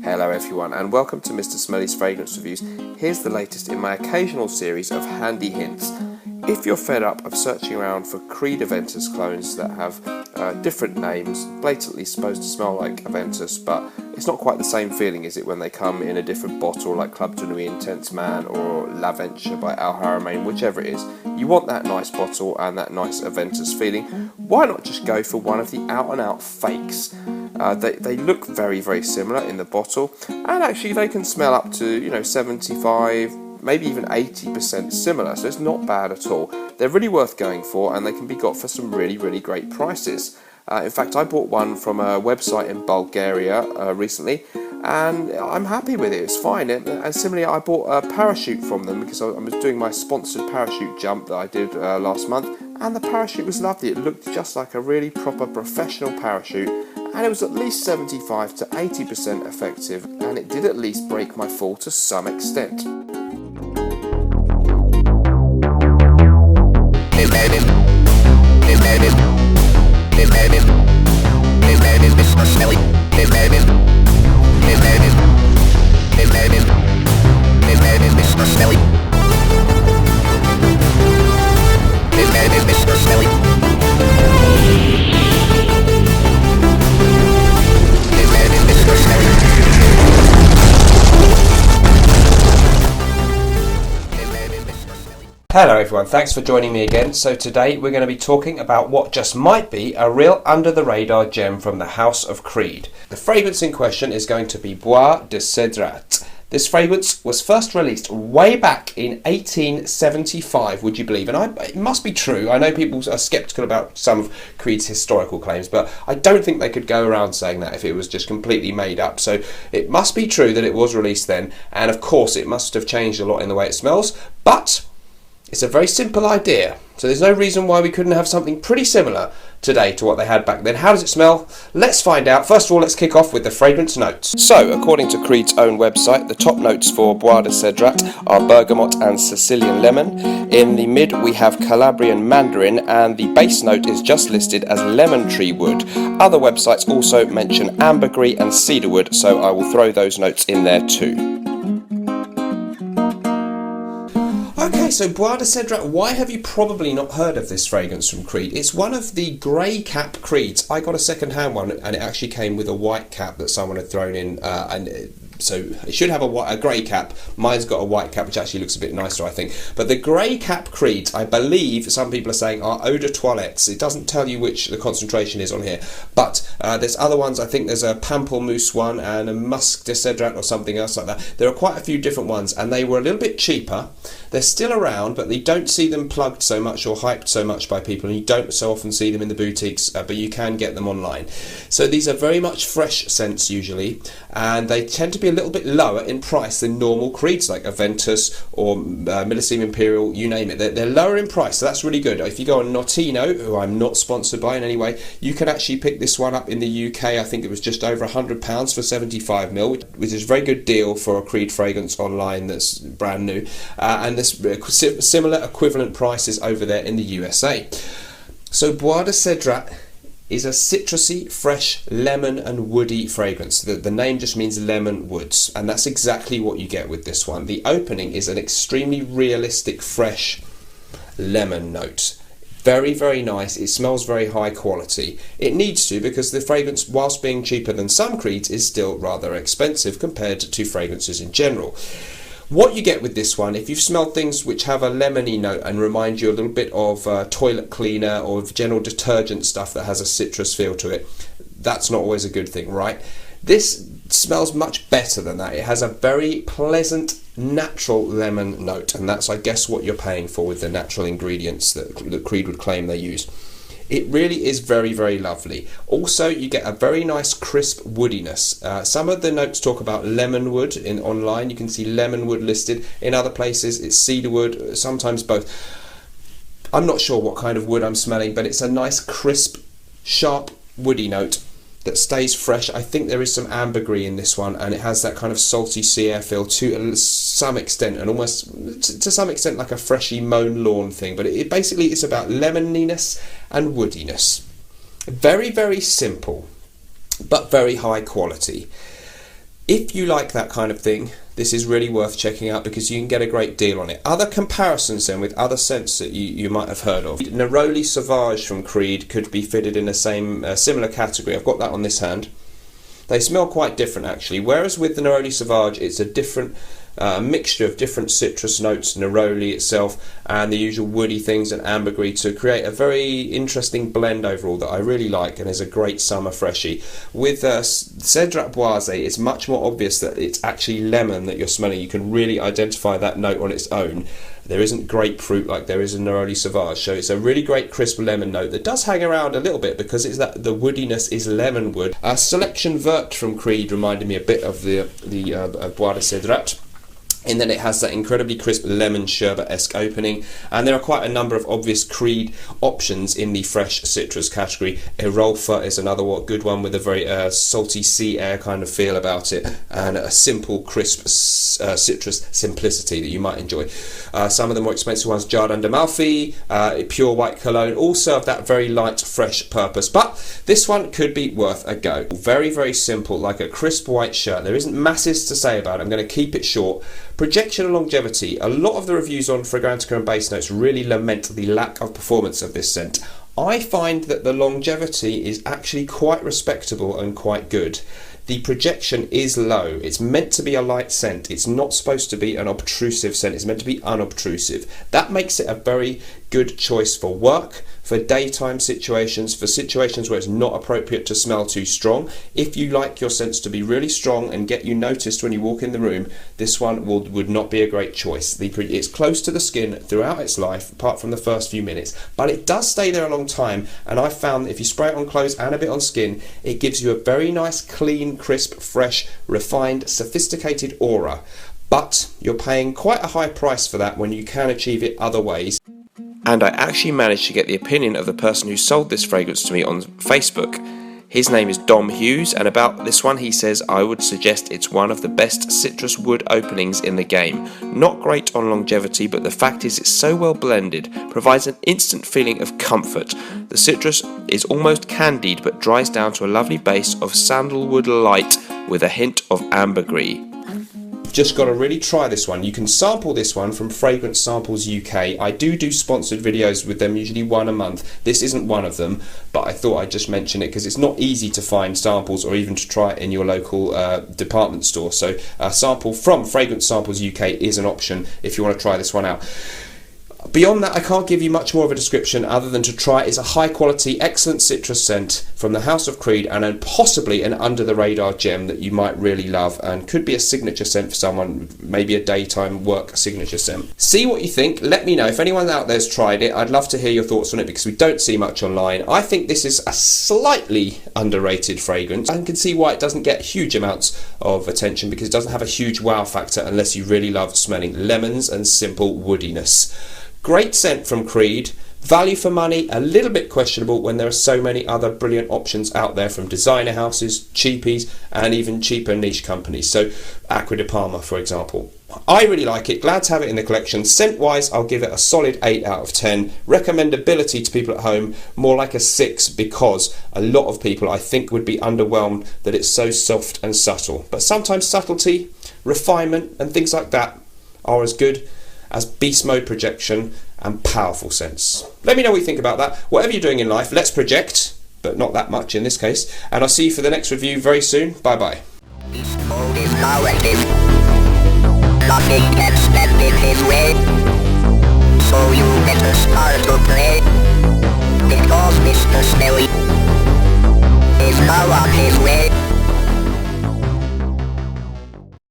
Hello everyone and welcome to Mr. Smelly's Fragrance Reviews. Here's the latest in my occasional series of handy hints. If you're fed up of searching around for Creed Aventus clones that have different names, blatantly supposed to smell like Aventus, but it's not quite the same feeling, is it, when they come in a different bottle like Club de Nuit Intense Man or L'Aventure by Al Haramain, whichever it is. You want that nice bottle and that nice Aventus feeling. Why not just go for one of the out and out fakes? They look very, very similar in the bottle, and actually they can smell up to 75, maybe even 80% similar, so it's not bad at all. They're really worth going for, and they can be got for some really, really great prices. In fact, I bought one from a website in Bulgaria recently, and I'm happy with it. It's fine. And similarly, I bought a parachute from them because I was doing my sponsored parachute jump that I did last month, and the parachute was lovely. It looked just like a really proper professional parachute, and it was at least 75 to 80% effective, and it did at least break my fall to some extent. Hello everyone, thanks for joining me again. So today we're going to be talking about what just might be a real under-the-radar gem from the House of Creed. The fragrance in question is going to be Bois de Cedrat. This fragrance was first released way back in 1875, would you believe? And it must be true. I know people are sceptical about some of Creed's historical claims, but I don't think they could go around saying that if it was just completely made up. So it must be true that it was released then, and of course it must have changed a lot in the way it smells, but it's a very simple idea, so there's no reason why we couldn't have something pretty similar today to what they had back then. How does it smell? Let's find out. First of all, let's kick off with the fragrance notes. So, according to Creed's own website, the top notes for Bois de Cedrat are bergamot and Sicilian lemon. In the mid, we have Calabrian mandarin, and the base note is just listed as lemon tree wood. Other websites also mention ambergris and cedarwood, so I will throw those notes in there too. Okay, so Bois de Cedrat, why have you probably not heard of this fragrance from Creed? It's one of the grey cap Creeds. I got a second-hand one, and it actually came with a white cap that someone had thrown in, so it should have a grey cap. Mine's got a white cap, which actually looks a bit nicer, I think. But the grey cap Creeds, I believe some people are saying, are eau de toilettes. It doesn't tell you which the concentration is on here. But there's other ones. I think there's a pamplemousse one and a musc de cedrat or something else like that. There are quite a few different ones, and they were a little bit cheaper. They're still around, but you don't see them plugged so much or hyped so much by people, and you don't so often see them in the boutiques, but you can get them online. So these are very much fresh scents usually, and they tend to be a little bit lower in price than normal Creeds like Aventus or Millésime Imperial, you name it. They're lower in price, so that's really good. If you go on Notino, who I'm not sponsored by in any way, you can actually pick this one up in the UK. I think it was just over £100 for 75ml, which is a very good deal for a Creed fragrance online that's brand new. And there's similar equivalent prices over there in the USA. So Bois de Cedrat is a citrusy, fresh, lemon and woody fragrance. The name just means lemon woods, and that's exactly what you get with this one. The opening is an extremely realistic, fresh lemon note. Very, very nice. It smells very high quality. It needs to, because the fragrance, whilst being cheaper than some Creeds, is still rather expensive compared to fragrances in general. What you get with this one, if you've smelled things which have a lemony note and remind you a little bit of toilet cleaner or general detergent stuff that has a citrus feel to it, that's not always a good thing, right? This smells much better than that. It has a very pleasant, natural lemon note, and that's, I guess, what you're paying for with the natural ingredients that Creed would claim they use. It really is very, very lovely. Also, you get a very nice crisp woodiness. Some of the notes talk about lemon wood online. You can see lemon wood listed. In other places, it's cedar wood, sometimes both. I'm not sure what kind of wood I'm smelling, but it's a nice, crisp, sharp, woody note that stays fresh. I think there is some ambergris in this one, and it has that kind of salty sea air feel to some extent, and almost to some extent like a freshly mown lawn thing. But it basically is about lemoniness and woodiness. Very, very simple, but very high quality. If you like that kind of thing, this is really worth checking out because you can get a great deal on it. Other comparisons then with other scents that you might have heard of. Neroli Sauvage from Creed could be fitted in the same similar category. I've got that on this hand. They smell quite different actually, whereas with the Neroli Sauvage it's a different mixture of different citrus notes, neroli itself, and the usual woody things and ambergris to create a very interesting blend overall that I really like and is a great summer freshie. With Cedrat Bois, it's much more obvious that it's actually lemon that you're smelling. You can really identify that note on its own. There isn't grapefruit like there is in Neroli Sauvage, so it's a really great crisp lemon note that does hang around a little bit because it's that the woodiness is lemon wood. Selection Vert from Creed reminded me a bit of the Bois de Cedrat, in that it has that incredibly crisp lemon sherbet-esque opening, and there are quite a number of obvious Creed options in the fresh citrus category. Erolfa is another good one with a very salty sea air kind of feel about it, and a simple crisp citrus simplicity that you might enjoy. Some of the more expensive ones, Jardin d'Amalfi, Pure White Cologne, also have that very light fresh purpose, but this one could be worth a go. Very, very simple, like a crisp white shirt. There isn't masses to say about it. I'm going to keep it short. Projection and longevity. A lot of the reviews on Fragrantica and Base Notes really lament the lack of performance of this scent. I find that the longevity is actually quite respectable and quite good. The projection is low. It's meant to be a light scent. It's not supposed to be an obtrusive scent. It's meant to be unobtrusive. That makes it a very good choice for work, for daytime situations, for situations where it's not appropriate to smell too strong. If you like your scents to be really strong and get you noticed when you walk in the room, this one would not be a great choice. It's close to the skin throughout its life, apart from the first few minutes, but it does stay there a long time, and I've found that if you spray it on clothes and a bit on skin, it gives you a very nice, clean, crisp, fresh, refined, sophisticated aura. But you're paying quite a high price for that when you can achieve it other ways. And I actually managed to get the opinion of the person who sold this fragrance to me on Facebook. His name is Dom Hughes, and about this one he says, I would suggest it's one of the best citrus wood openings in the game. Not great on longevity, but the fact is it's so well blended, provides an instant feeling of comfort. The citrus is almost candied but dries down to a lovely base of sandalwood light with a hint of ambergris. Just got to really try this one. You can sample this one from Fragrance Samples UK. I do sponsored videos with them, usually one a month. This isn't one of them, but I thought I'd just mention it because it's not easy to find samples or even to try it in your local department store. So a sample from Fragrance Samples UK is an option if you want to try this one out. Beyond that, I can't give you much more of a description other than to try it. It's a high quality, excellent citrus scent from the House of Creed, and possibly an under the radar gem that you might really love and could be a signature scent for someone, maybe a daytime work signature scent. See what you think. Let me know if anyone out there's tried it. I'd love to hear your thoughts on it because we don't see much online. I think this is a slightly underrated fragrance. I can see why it doesn't get huge amounts of attention because it doesn't have a huge wow factor unless you really love smelling lemons and simple woodiness. Great scent from Creed. Value for money, a little bit questionable when there are so many other brilliant options out there from designer houses, cheapies, and even cheaper niche companies. So Acqua di Parma, for example. I really like it. Glad to have it in the collection. Scent-wise, I'll give it a solid 8 out of 10. Recommendability to people at home, more like a 6, because a lot of people, I think, would be underwhelmed that it's so soft and subtle. But sometimes subtlety, refinement, and things like that are as good as beast mode projection and powerful scents. Let me know what you think about that. Whatever you're doing in life, let's project, but not that much in this case. And I'll see you for the next review very soon. Bye bye. Beast mode is now active. Nothing can stand in his way. So you better start to play. Because Mr. Smelly